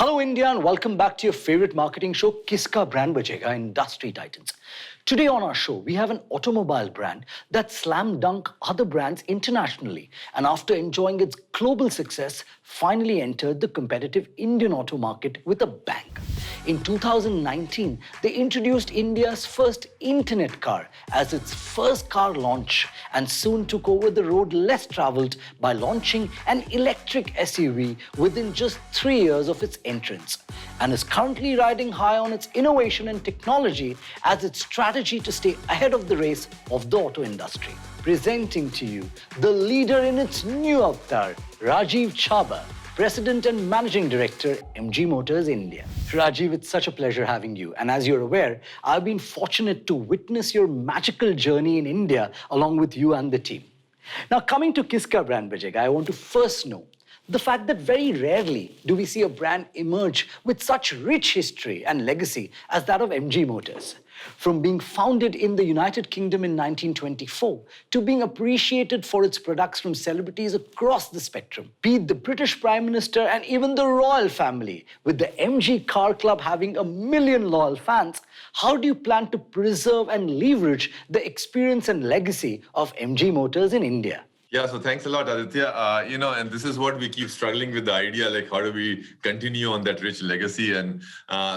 Hello, India, and welcome back to your favorite marketing show, Kiska Brand Bachega, Industry Titans. Today on our show, we have an automobile brand that slam dunk other brands internationally, and after enjoying its global success, finally entered the competitive Indian auto market with a bang. In 2019, they introduced India's first internet car as its first car launch and soon took over the road less traveled by launching an electric SUV within just 3 years of its entrance, and is currently riding high on its innovation and technology as its strategy to stay ahead of the race of the auto industry. Presenting to you the leader in its new avatar, Rajiv Chhabra, President and Managing Director, MG Motors India. Rajiv, it's such a pleasure having you. And as you're aware, I've been fortunate to witness your magical journey in India along with you and the team. Now, coming to Kiska Brand Bachega, I want to first know the fact that very rarely do we see a brand emerge with such rich history and legacy as that of MG Motors. From being founded in the United Kingdom in 1924 to being appreciated for its products from celebrities across the spectrum, be it the British Prime Minister and even the royal family, with the MG Car Club having 1 million loyal fans, how do you plan to preserve and leverage the experience and legacy of MG Motors in India? Yeah, so thanks a lot, Aditya. And this is what we keep struggling with, the idea, like how do we continue on that rich legacy? And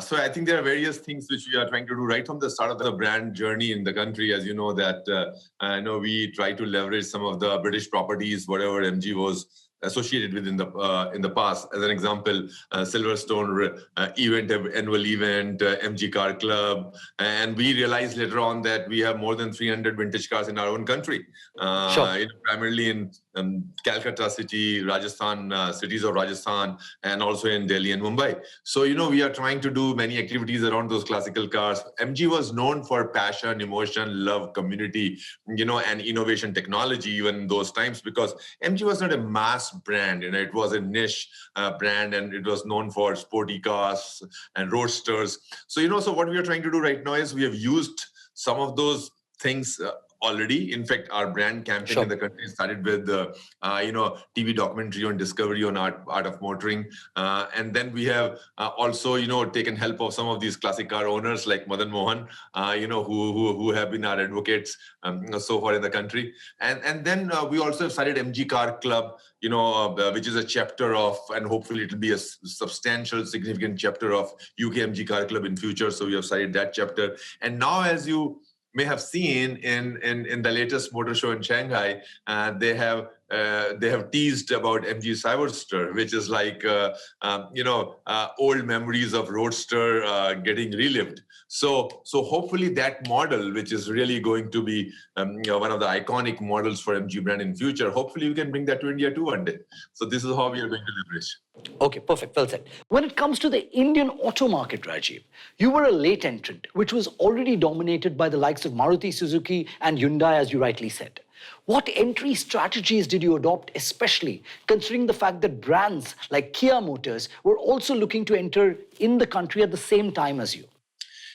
so I think there are various things which we are trying to do right from the start of the brand journey in the country. As you know, that I know we try to leverage some of the British properties, whatever MG was associated with in the past. As an example, Silverstone annual event, MG Car Club, and we realized later on that we have more than 300 vintage cars in our own country, primarily in Calcutta city, Rajasthan, cities of Rajasthan, and also in Delhi and Mumbai. So we are trying to do many activities around those classical cars. MG was known for passion, emotion, love, community, and innovation technology even in those times, because MG was not a mass brand. It was a niche brand, and it was known for sporty cars and roadsters. So what we are trying to do right now is we have used some of those things already. In fact, our brand campaign in the country started with TV documentary on Discovery on art of motoring, and then we have also taken help of some of these classic car owners like Madan Mohan, who have been our advocates so far in the country, and then we also started MG Car Club, which is a chapter of, and hopefully it will be a substantial, significant chapter of UK MG Car Club in future. So we have started that chapter, and now, as you may have seen in the latest motor show in Shanghai, they have teased about MG Cyberster, which is like old memories of Roadster getting relived. So hopefully that model, which is really going to be one of the iconic models for MG brand in future, hopefully we can bring that to India too one day. So this is how we are going to leverage. Okay, perfect. Well said. When it comes to the Indian auto market, Rajiv, you were a late entrant, which was already dominated by the likes of Maruti Suzuki and Hyundai, as you rightly said. What entry strategies did you adopt, especially considering the fact that brands like Kia Motors were also looking to enter in the country at the same time as you?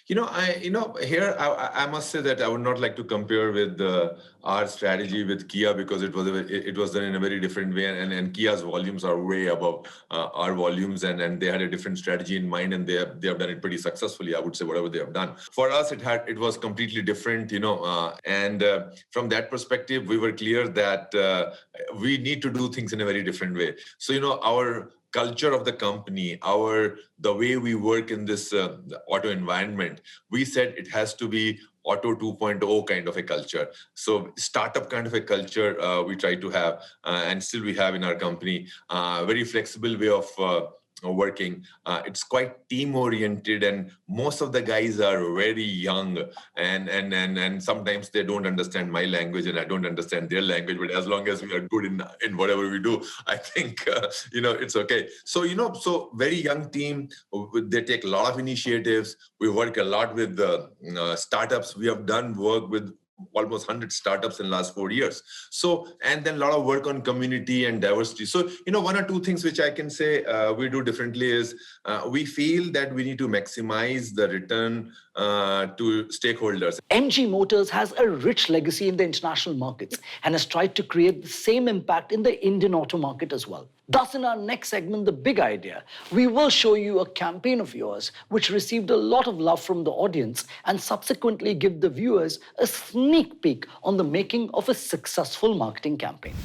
I must say that I would not like to compare with our strategy with Kia, because it was done in a very different way, and Kia's volumes are way above our volumes, and they had a different strategy in mind, and they have done it pretty successfully, I would say, whatever they have done. For us, it was completely different, and from that perspective, we were clear that we need to do things in a very different way. So our culture of the company, the way we work in this auto environment, we said it has to be Auto 2.0 kind of a culture. So startup kind of a culture we try to have, and still we have in our company. Very flexible way of working. It's quite team oriented, and most of the guys are very young, and sometimes they don't understand my language and I don't understand their language, but as long as we are good in whatever we do, I think it's okay. So very young team. They take a lot of initiatives. We work a lot with the startups. We have done work with almost 100 startups in the last 4 years. So, and then a lot of work on community and diversity. So, one or two things which I can say we do differently is we feel that we need to maximize the return to stakeholders. MG Motors has a rich legacy in the international markets and has tried to create the same impact in the Indian auto market as well. Thus, in our next segment, The Big Idea, we will show you a campaign of yours which received a lot of love from the audience and subsequently give the viewers a sneak peek on the making of a successful marketing campaign.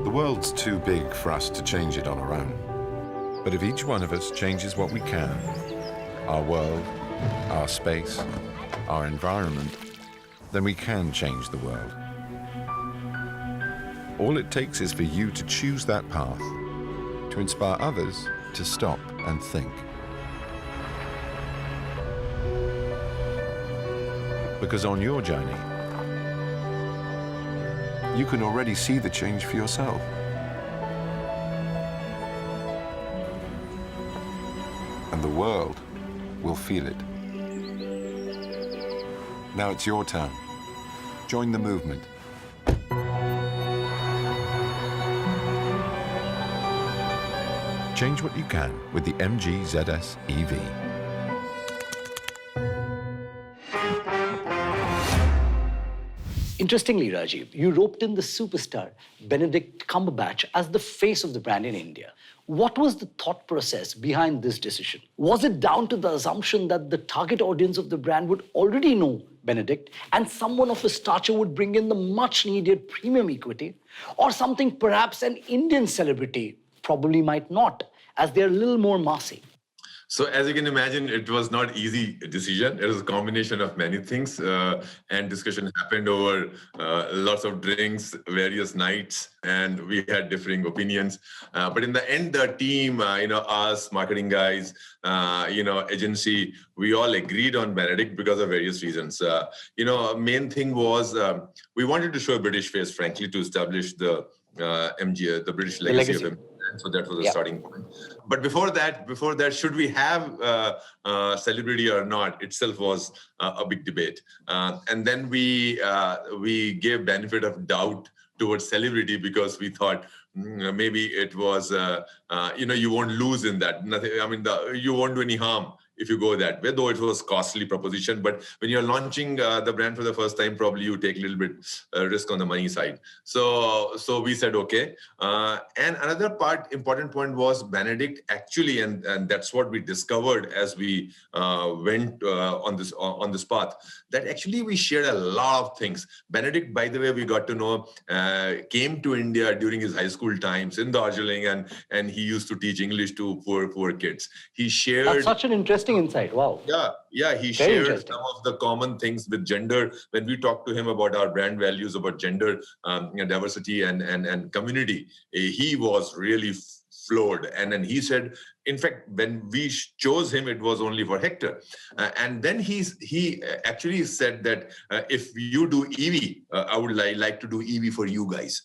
The world's too big for us to change it on our own. But if each one of us changes what we can, our world, our space, our environment, then we can change the world. All it takes is for you to choose that path, to inspire others to stop and think. Because on your journey, you can already see the change for yourself. And the world will feel it. Now it's your turn. Join the movement. Change what you can with the MG ZS EV. Interestingly, Rajiv, you roped in the superstar Benedict Cumberbatch as the face of the brand in India. What was the thought process behind this decision? Was it down to the assumption that the target audience of the brand would already know Benedict and someone of his stature would bring in the much needed premium equity? Or something perhaps an Indian celebrity probably might not, as they're a little more massy? So as you can imagine, it was not easy decision. It was a combination of many things, and discussion happened over lots of drinks, various nights, and we had differing opinions. But in the end, the team, us marketing guys, agency, we all agreed on Benedict because of various reasons. Main thing was we wanted to show a British face, frankly, to establish the MG, the British legacy of him. So that was the starting point. But before that, should we have celebrity or not itself was a big debate. And then we gave benefit of doubt towards celebrity because we thought maybe it was, you won't lose in that. Nothing. I mean, you won't do any harm if you go that way, though it was costly proposition. But when you're launching the brand for the first time, probably you take a little bit risk on the money side. So we said, okay. And another important point was Benedict actually, and that's what we discovered as we went on this path, that actually we shared a lot of things. Benedict, by the way, we got to know, came to India during his high school times in Darjeeling, and he used to teach English to poor kids. He shared... That's such an interesting insight. Wow. Yeah. He shared some of the common things with gender. When we talked to him about our brand values, about gender, diversity and community, he was really floored. And then he said, in fact, when we chose him, it was only for Hector. And then he actually said that if you do EV, I would like to do EV for you guys.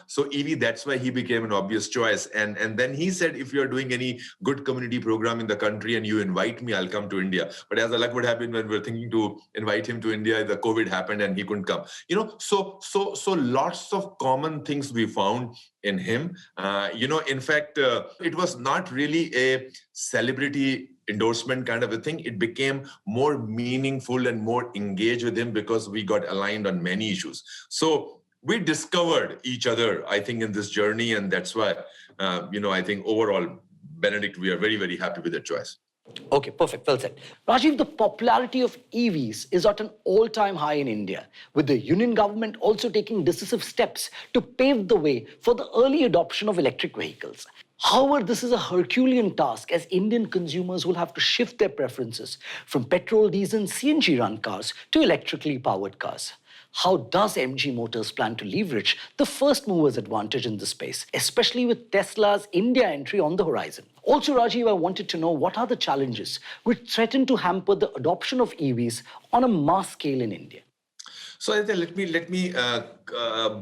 So EV, that's why he became an obvious choice. And then he said, if you're doing any good community program in the country and you invite me, I'll come to India. But as the luck would happen, when we were thinking to invite him to India, the COVID happened and he couldn't come. So lots of common things we found in him. In fact, it was not really a celebrity endorsement kind of a thing. It became more meaningful and more engaged with him because we got aligned on many issues. So we discovered each other, I think, in this journey. And that's why, I think overall, Benedict, we are very, very happy with that choice. Okay, perfect. Well said. Rajiv, the popularity of EVs is at an all-time high in India, with the union government also taking decisive steps to pave the way for the early adoption of electric vehicles. However, this is a Herculean task as Indian consumers will have to shift their preferences from petrol, diesel, and CNG-run cars to electrically powered cars. How does MG Motors plan to leverage the first mover's advantage in this space, especially with Tesla's India entry on the horizon? Also, Rajiv, I wanted to know what are the challenges which threaten to hamper the adoption of EVs on a mass scale in India? So let me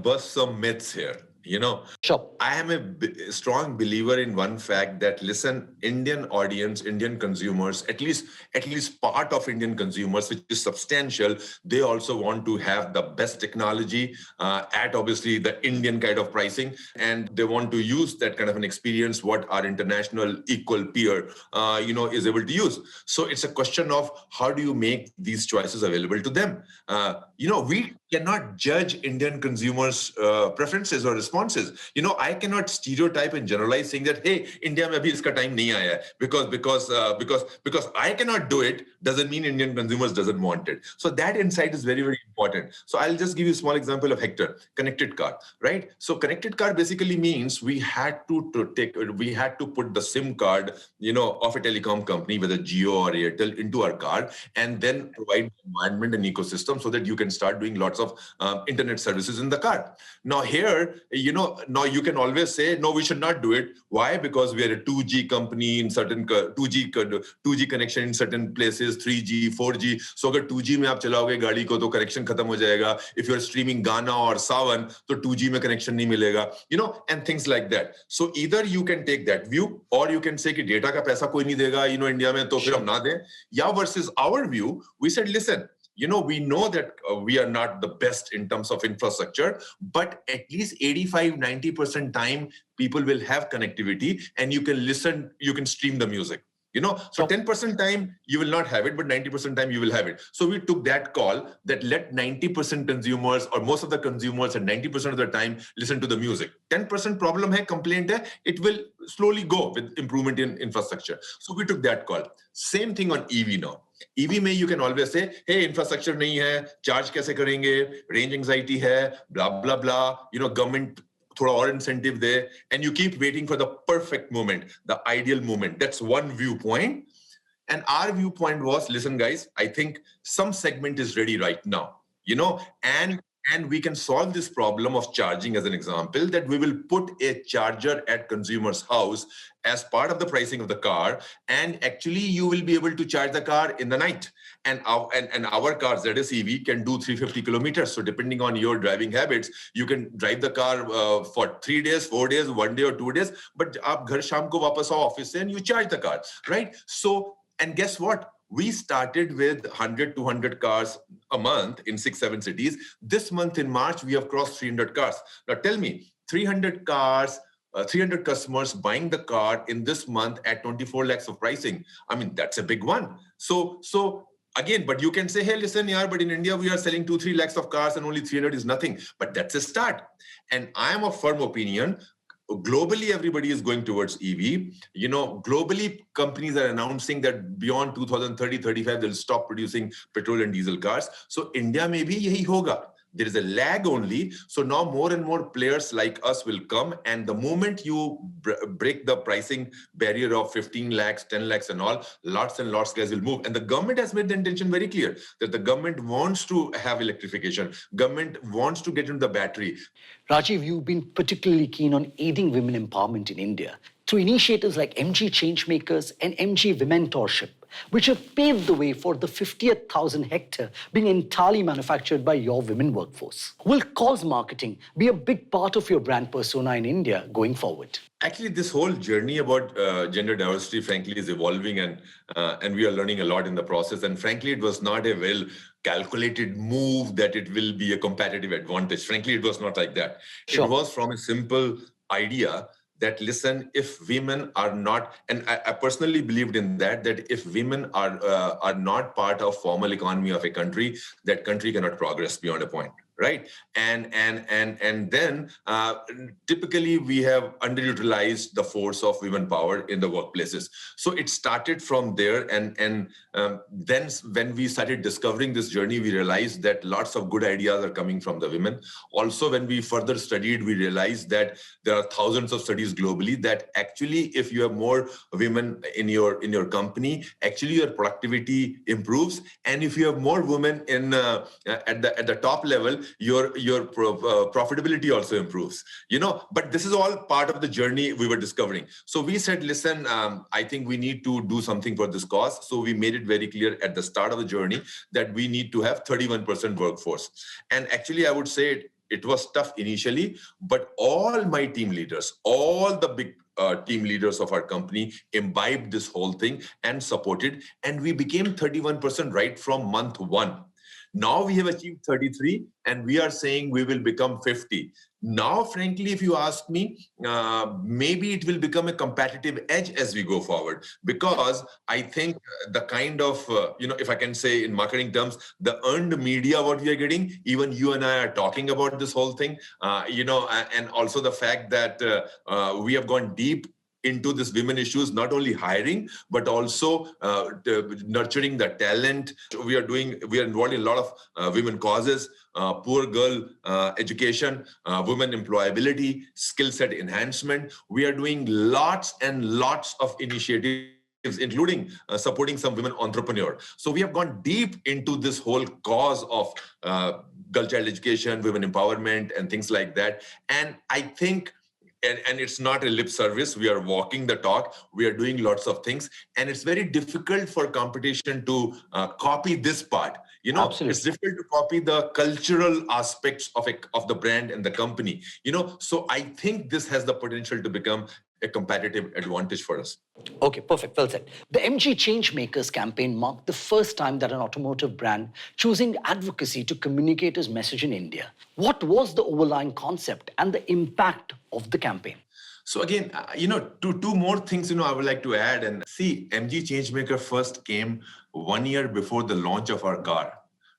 bust some myths here. You know, Sure. I am a strong believer in one fact that listen, Indian audience, Indian consumers, at least part of Indian consumers, which is substantial, they also want to have the best technology at obviously the Indian kind of pricing, and they want to use that kind of an experience what our international equal peer, is able to use. So it's a question of how do you make these choices available to them. We cannot judge Indian consumers' preferences or responses. I cannot stereotype and generalize saying that, hey, India mein abhi iska time nahi aaya hai, because I cannot do it doesn't mean Indian consumers doesn't want it. So that insight is very, very important. So I'll just give you a small example of Hector, connected car, right? So connected car basically means we had to put the SIM card, of a telecom company, whether Jio or Airtel, into our car, and then provide environment and ecosystem so that you can start doing lots of internet services in the car. Now here, now you can always say, no, we should not do it. Why? Because we are a 2G company in certain 2G connection in certain places, 3G, 4G. So अगर 2G में आप चलाओगे गाड़ी को तो connection खत्म हो जाएगा. If you are streaming Gaana or Sawan, तो 2G में connection नहीं मिलेगा. And things like that. So either you can take that view, or you can say कि data का पैसा कोई नहीं देगा, India में तो फिर हम ना दें. या versus our view, we said, listen, we know that we are not the best in terms of infrastructure, but at least 85-90% time people will have connectivity and you can listen, you can stream the music. So 10% time you will not have it, but 90% time you will have it. So we took that call that let 90% consumers or most of the consumers at 90% of the time listen to the music. 10% problem hai, complaint hai, it will slowly go with improvement in infrastructure. So we took that call. Same thing on EV now. EV में you can always say, hey, infrastructure नहीं है, charge कैसे करेंगे, range anxiety है, blah blah blah. Government थोड़ा और incentive there, and you keep waiting for the perfect moment, the ideal moment. That's one viewpoint. And our viewpoint was, listen, guys, I think some segment is ready right now, and we can solve this problem of charging as an example, that we will put a charger at consumer's house as part of the pricing of the car. And actually you will be able to charge the car in the night. And our car, ZS EV, can do 350 kilometers. So depending on your driving habits, you can drive the car for 3 days, 4 days, 1 day or 2 days. But aap ghar sham ko wapas aao office se and you charge the car, right? So, and guess what? We started with 100, 200 cars a month in 6-7 cities. This month in March, we have crossed 300 cars. Now tell me, 300 cars, 300 customers buying the car in this month at 24 lakhs of pricing. I mean, that's a big one. So again, but you can say, hey, listen, yaar, but in India, we are selling 2-3 lakhs of cars and only 300 is nothing. But that's a start. And I am of firm opinion, globally, everybody is going towards EV. Globally, companies are announcing that beyond 2030-35, they'll stop producing petrol and diesel cars. So India may be yahi hoga. There is a lag only. So now more and more players like us will come. And the moment you break the pricing barrier of 15 lakhs, 10 lakhs and all, lots and lots guys will move. And the government has made the intention very clear that the government wants to have electrification. Government wants to get into the battery. Rajiv, you've been particularly keen on aiding women empowerment in India through initiatives like MG Changemakers and MG Womentorship, which have paved the way for the 50,000 hectare being entirely manufactured by your women workforce. Will cause marketing be a big part of your brand persona in India going forward? Actually, this whole journey about gender diversity, frankly, is evolving, and we are learning a lot in the process. And frankly, it was not a well calculated move that it will be a competitive advantage. Frankly, it was not like that. Sure. It was from a simple idea that, listen, if women are not, and I personally believed in that if women are not part of formal economy of a country, that country cannot progress beyond a point. Right. And then typically we have underutilized the force of women power in the workplaces. So it started from there. And then when we started discovering this journey, we realized that lots of good ideas are coming from the women. Also, when we further studied, we realized that there are thousands of studies globally that actually, if you have more women in your company, actually your productivity improves. And if you have more women in at the top level, your profitability also improves, but this is all part of the journey we were discovering. So we said, listen, I think we need to do something for this cause. So we made it very clear at the start of the journey that we need to have 31% workforce. And actually, I would say it was tough initially, but all my team leaders, all the big team leaders of our company imbibed this whole thing and supported, and we became 31% right from month one. Now we have achieved 33, and we are saying we will become 50. Now, frankly, if you ask me, maybe it will become a competitive edge as we go forward, because I think the kind of, if I can say in marketing terms, the earned media, what we are getting, even you and I are talking about this whole thing, and also the fact that we have gone deep into this women issues, not only hiring, but also nurturing the talent. We are involved in a lot of women causes, poor girl education, women employability, skill set enhancement. We are doing lots and lots of initiatives, including supporting some women entrepreneurs. So we have gone deep into this whole cause of girl child education, women empowerment, and things like that. And I think, and it's not a lip service, we are walking the talk, we are doing lots of things, and it's very difficult for competition to copy this part. Absolutely. It's difficult to copy the cultural aspects of the brand and the company. So I think this has the potential to become a competitive advantage for us. Okay, perfect. Well said. The MG Changemakers campaign marked the first time that an automotive brand choosing advocacy to communicate its message in India. What was the overlying concept and the impact of the campaign? So again, two more things, I would like to add. And see, MG Changemaker first came 1 year before the launch of our car.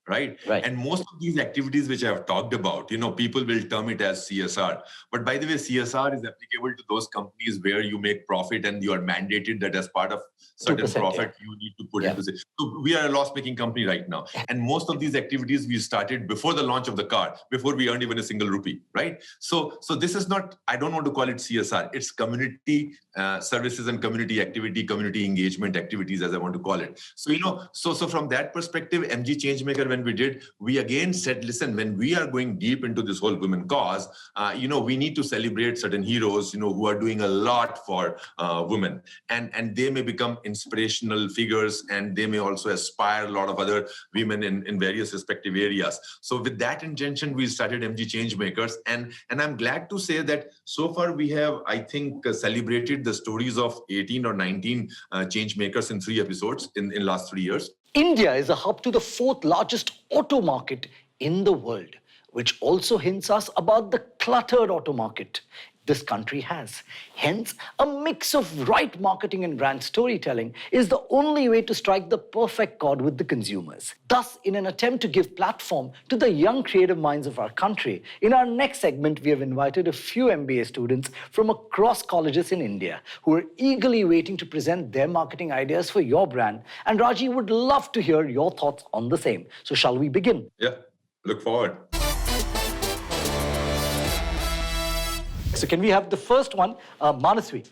Right? And most of these activities which I have talked about, people will term it as CSR. But by the way, CSR is applicable to those companies where you make profit and you are mandated that as part of certain profit, you need to put into it. So we are a loss-making company right now. And most of these activities we started before the launch of the car, before we earned even a single rupee, right? So this is not, I don't want to call it CSR. It's community services and community activity, community engagement activities, as I want to call it. So, so from that perspective, MG Changemaker, when we again said, listen, when we are going deep into this whole women cause, we need to celebrate certain heroes, who are doing a lot for women, and they may become inspirational figures, and they may also aspire a lot of other women in various respective areas. So with that intention, we started MG Changemakers, and I'm glad to say that so far we have, I think, celebrated the stories of 18 or 19 changemakers in 3 episodes in last 3 years. India is a hub to the 4th largest auto market in the world, which also hints us about the cluttered auto market this country has. Hence, a mix of right marketing and brand storytelling is the only way to strike the perfect chord with the consumers. Thus, in an attempt to give platform to the young creative minds of our country, in our next segment, we have invited a few MBA students from across colleges in India who are eagerly waiting to present their marketing ideas for your brand. And Raji would love to hear your thoughts on the same. So shall we begin? Yeah, look forward. So can we have the first one, Manasvi?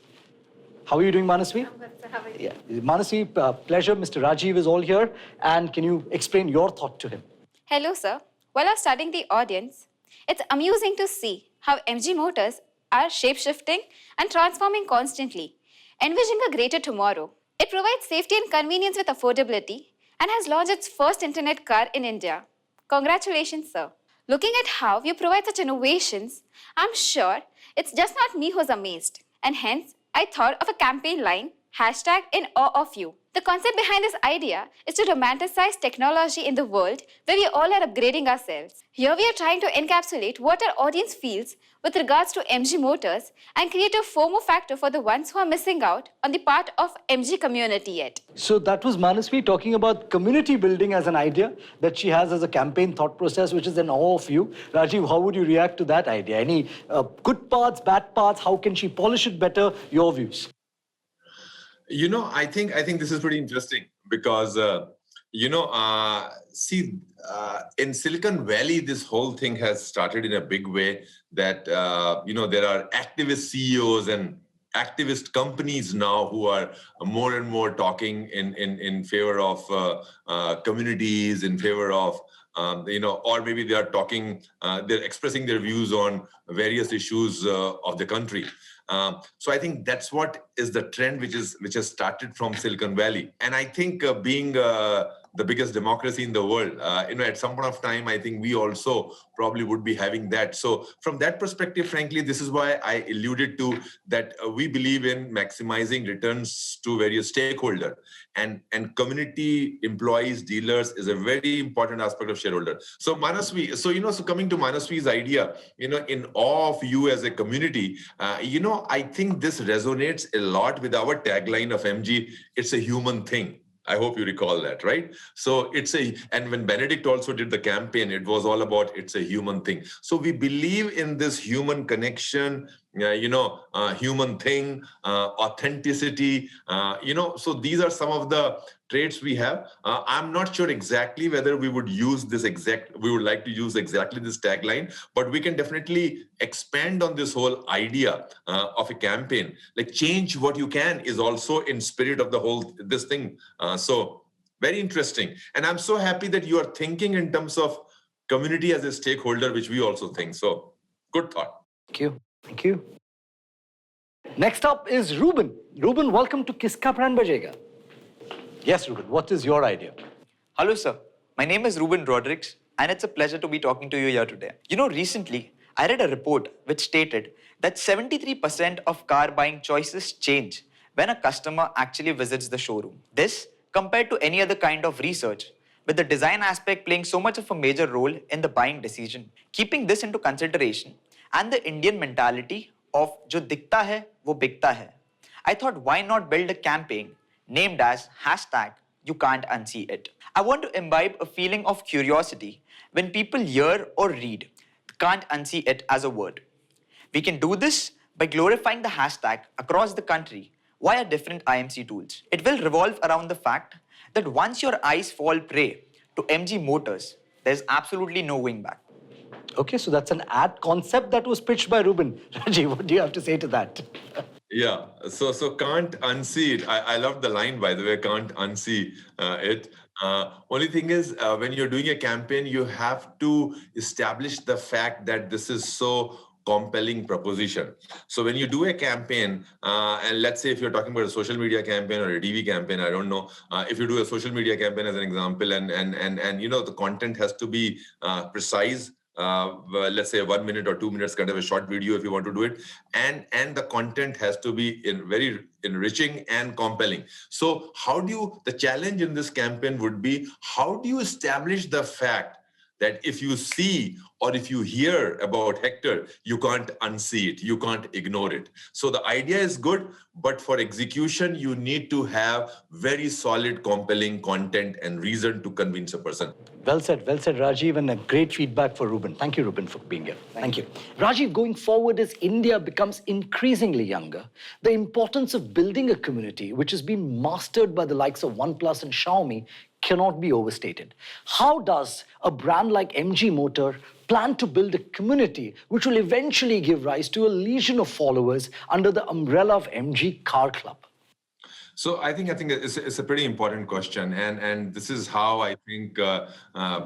How are you doing, Manasvi? I'm good, sir. How are you? Yeah. Manasvi, pleasure. Mr. Rajiv is all here. And can you explain your thought to him? Hello, sir. While I was studying the audience, it's amusing to see how MG Motors are shape-shifting and transforming constantly, envisioning a greater tomorrow. It provides safety and convenience with affordability and has launched its first internet car in India. Congratulations, sir. Looking at how you provide such innovations, I'm sure it's just not me who's amazed. And hence, I thought of a campaign line, #InAweOfYou. The concept behind this idea is to romanticize technology in the world where we all are upgrading ourselves. Here we are trying to encapsulate what our audience feels with regards to MG Motors and create a FOMO factor for the ones who are missing out on the part of MG community yet. So that was Manasvi talking about community building as an idea that she has as a campaign thought process, which is in awe of you. Rajiv, how would you react to that idea? Any good parts, bad parts? How can she polish it better? Your views? I think this is pretty interesting because, in Silicon Valley, this whole thing has started in a big way that, there are activist CEOs and activist companies now who are more and more talking in favor of communities, in favor of, or maybe they are talking, they're expressing their views on various issues of the country. So I think that's what is the trend which has started from Silicon Valley. And I think being the biggest democracy in the world. At some point of time, I think we also probably would be having that. So from that perspective, frankly, this is why I alluded to that we believe in maximizing returns to various stakeholders, and community, employees, dealers is a very important aspect of shareholder. So Manasvi, so coming to Manasvi's idea, in awe of you as a community, I think this resonates a lot with our tagline of MG. It's a human thing. I hope you recall that, right? So and when Benedict also did the campaign, it was all about it's a human thing. So we believe in this human connection, human thing, authenticity, so these are some of the traits we have. I'm not sure exactly whether we would like to use exactly this tagline, but we can definitely expand on this whole idea of a campaign. Like change what you can is also in spirit of this thing. So very interesting. And I'm so happy that you are thinking in terms of community as a stakeholder, which we also think. So good thought. Thank you. Thank you. Next up is Ruben. Ruben, welcome to Kiska Brand Bajega. Yes, Ruben, what is your idea? Hello, sir. My name is Ruben Rodrigues, and it's a pleasure to be talking to you here today. Recently, I read a report which stated that 73% of car buying choices change when a customer actually visits the showroom. This, compared to any other kind of research, with the design aspect playing so much of a major role in the buying decision. Keeping this into consideration, and the Indian mentality of jo dikhta hai, wo bikta hai, I thought why not build a campaign named as #YouCan'tUnsee_it. I want to imbibe a feeling of curiosity when people hear or read "can't unsee it" as a word. We can do this by glorifying the hashtag across the country via different IMC tools. It will revolve around the fact that once your eyes fall prey to MG Motors, there's absolutely no going back. Okay, so that's an ad concept that was pitched by Ruben. Rajiv, what do you have to say to that? Yeah, so can't unsee it. I love the line, by the way, can't unsee it. Only thing is, when you're doing a campaign, you have to establish the fact that this is so compelling proposition. So when you do a campaign, and let's say if you're talking about a social media campaign or a TV campaign, I don't know, if you do a social media campaign as an example, and the content has to be precise. Let's say 1 minute or 2 minutes, kind of a short video if you want to do it, and the content has to be very enriching and compelling. So the challenge in this campaign would be, how do you establish the fact that if you see or if you hear about Hector, you can't unsee it, you can't ignore it. So the idea is good, but for execution, you need to have very solid, compelling content and reason to convince a person. Well said, Rajiv, and a great feedback for Ruben. Thank you, Ruben, for being here. Thank you. Rajiv, going forward, as India becomes increasingly younger, the importance of building a community which has been mastered by the likes of OnePlus and Xiaomi cannot be overstated. How does a brand like MG Motor plan to build a community which will eventually give rise to a legion of followers under the umbrella of MG Car Club? So I think it's a pretty important question, and this is how I think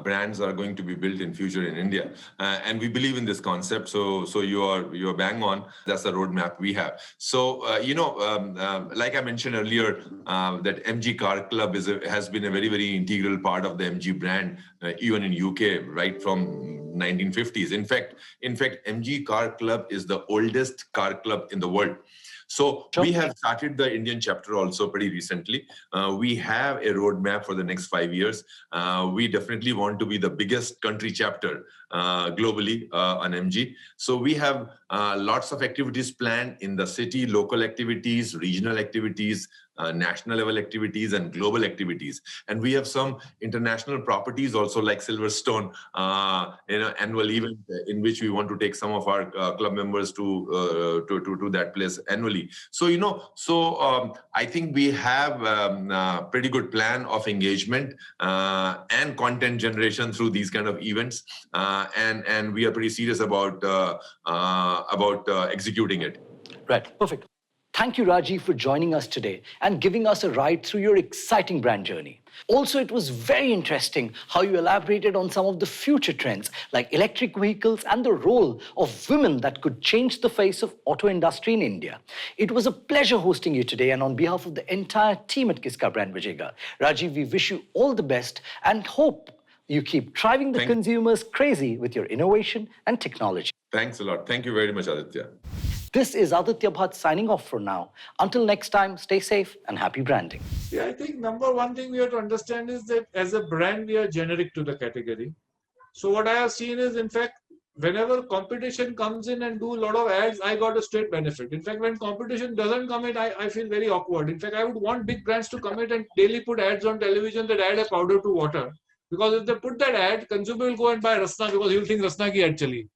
brands are going to be built in future in India, and we believe in this concept. So you're bang on. That's the roadmap we have. So like I mentioned earlier, that MG Car Club has been a very, very integral part of the MG brand, even in UK, right from 1950s. In fact, MG Car Club is the oldest car club in the world. So we have started the Indian chapter also pretty recently. We have a roadmap for the next 5 years. We definitely want to be the biggest country chapter globally on MG. So we have lots of activities planned in the city, local activities, regional activities, national level activities and global activities. And we have some international properties also, like Silverstone, annual event in which we want to take some of our club members to that place annually. So, I think we have a pretty good plan of engagement and content generation through these kind of events. And we are pretty serious about executing it. Right, perfect. Thank you, Rajiv, for joining us today and giving us a ride through your exciting brand journey. Also, it was very interesting how you elaborated on some of the future trends like electric vehicles and the role of women that could change the face of auto industry in India. It was a pleasure hosting you today, and on behalf of the entire team at Kiska Brand Bajega, Rajiv, we wish you all the best and hope you keep driving the consumers crazy with your innovation and technology. Thanks a lot. Thank you very much, Aditya. This is Aditya Bhatt signing off for now. Until next time, stay safe and happy branding. Yeah, I think number one thing we have to understand is that as a brand, we are generic to the category. So what I have seen is, in fact, whenever competition comes in and do a lot of ads, I got a straight benefit. In fact, when competition doesn't come in, I feel very awkward. In fact, I would want big brands to come in and daily put ads on television that add a powder to water. Because if they put that ad, consumer will go and buy Rasna because he will think Rasna ki ad chali.